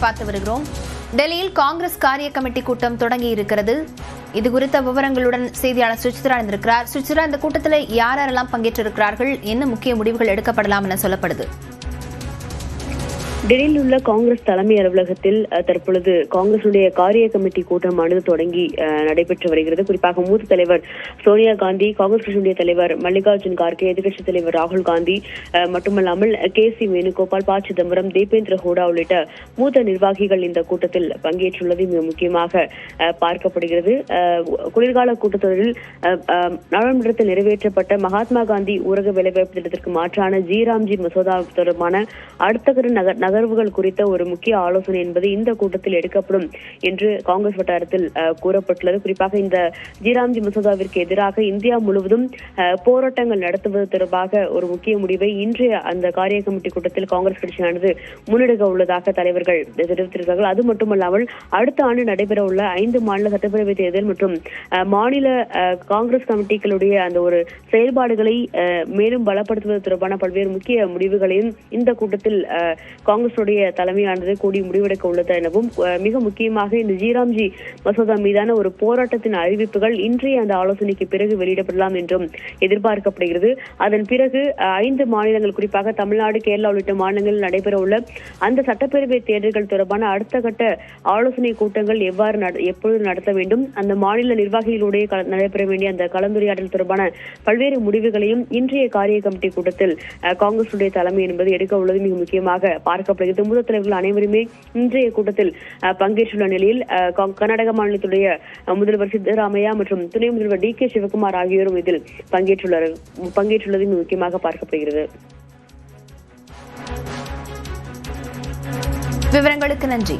பார்த்து வருகிறோம். டெல்லியில் காங்கிரஸ் காரிய கமிட்டி கூட்டம் தொடங்கி இருக்கிறது. இது குறித்த விவரங்களுடன் செய்தியாளர் சுசித்ரா இருக்கிறார். சுசித்ரா, இந்த கூட்டத்தில் யாரெல்லாம் பங்கேற்றிருக்கிறார்கள், என்ன முக்கிய முடிவுகள் எடுக்கப்படலாம் என சொல்லப்படுது? டெல்லியில் உள்ள காங்கிரஸ் தலைமை அலுவலகத்தில் தற்பொழுது காங்கிரசுடைய காரிய கமிட்டி கூட்டமானது தொடங்கி நடைபெற்று வருகிறது. குறிப்பாக மூத்த தலைவர் சோனியா காந்தி, காங்கிரஸ் கட்சியுடைய தலைவர் மல்லிகார்ஜுன் கார்கே, எதிர்க்கட்சித் தலைவர் ராகுல் காந்தி மட்டுமல்லாமல் கே.சி. வேணுகோபால், ப. சிதம்பரம், தேபேந்திர ஹூடா உள்ளிட்ட மூத்த நிர்வாகிகள் இந்த கூட்டத்தில் பங்கேற்றுள்ளது மிக முக்கியமாக பார்க்கப்படுகிறது. குளிர்கால கூட்டத்தொடரில் நாடாளுமன்றத்தில் நிறைவேற்றப்பட்ட மகாத்மா காந்தி ஊரக வேலைவாய்ப்பு திட்டத்திற்கு மாற்றான ஜி மசோதா தொடர்பான அடுத்த கட்ட நகர்வுகள் குறித்த ஒரு முக்கிய ஆலோசனை என்பது இந்த கூட்டத்தில் எடுக்கப்படும் என்று காங்கிரஸ் வட்டாரத்தில் கூறப்பட்டுள்ளது. குறிப்பாக இந்த ஜி மசோதாவிற்கு எதிராக இந்தியா முழுவதும் போராட்டங்கள் நடத்துவது தொடர்பாக ஒரு முக்கிய முடிவை இன்றைய அந்த காரிய கமிட்டி கூட்டத்தில் காங்கிரஸ் கட்சியானது முன்னெடுக்க உள்ளதாக தலைவர்கள் தெரிவித்திருக்கிறார்கள். அது மட்டுமல்லாமல் அடுத்த ஆண்டு நடைபெற உள்ள 5 மாநில சட்டப்பேரவை தேர்தல் மற்றும் மாநில காங்கிரஸ் கமிட்டிகளுடைய அந்த ஒரு செயல்பாடுகளை மேலும் பலப்படுத்துவது தொடர்பான பல்வேறு முக்கிய முடிவுகளையும் இந்த கூட்டத்தில் காங்கிரசுடைய தலைமையானது கூடி முடிவெடுக்க உள்ளது எனவும், மிக முக்கியமாக இந்த ஜி மசோதா மீதான ஒரு போராட்டத்தின் அறிவிப்புகள் இன்றைய அந்த ஆலோசனைக்கு பிறகு வெளியிடப்படலாம் என்றும் எதிர்பார்க்கப்படுகிறது. அதன் பிறகு 5 மாநிலங்கள், குறிப்பாக தமிழ்நாடு, கேரளா உள்ளிட்ட மாநிலங்களில் நடைபெற உள்ள அந்த சட்டப்பேரவை தேர்தல்கள் தொடர்பான அடுத்த கட்ட ஆலோசனை கூட்டங்கள் எப்பொழுது நடத்த வேண்டும், அந்த மாநில நிர்வாகிகளுடைய நடைபெற வேண்டிய அந்த கலந்துரையாடல் தொடர்பான பல்வேறு முடிவுகளையும் இன்றைய காரிய கமிட்டி கூட்டத்தில் காங்கிரசுடைய தலைமை என்பது எடுக்க உள்ளது மிக முக்கியமாக பார்க்கப்படுகிறது. மூத்த தலைவர்கள் அனைவருமே இன்றைய கூட்டத்தில் பங்கேற்றுள்ள நிலையில் கர்நாடக மாநிலத்துடைய முதல்வர் சித்தராமையா மற்றும் துணை முதல்வர் டி.கே. சிவகுமார் ஆகியோரும் இதில் பங்கேற்றுள்ளது முக்கியமாக பார்க்கப்படுகிறது. விவரங்களுக்கு நன்றி.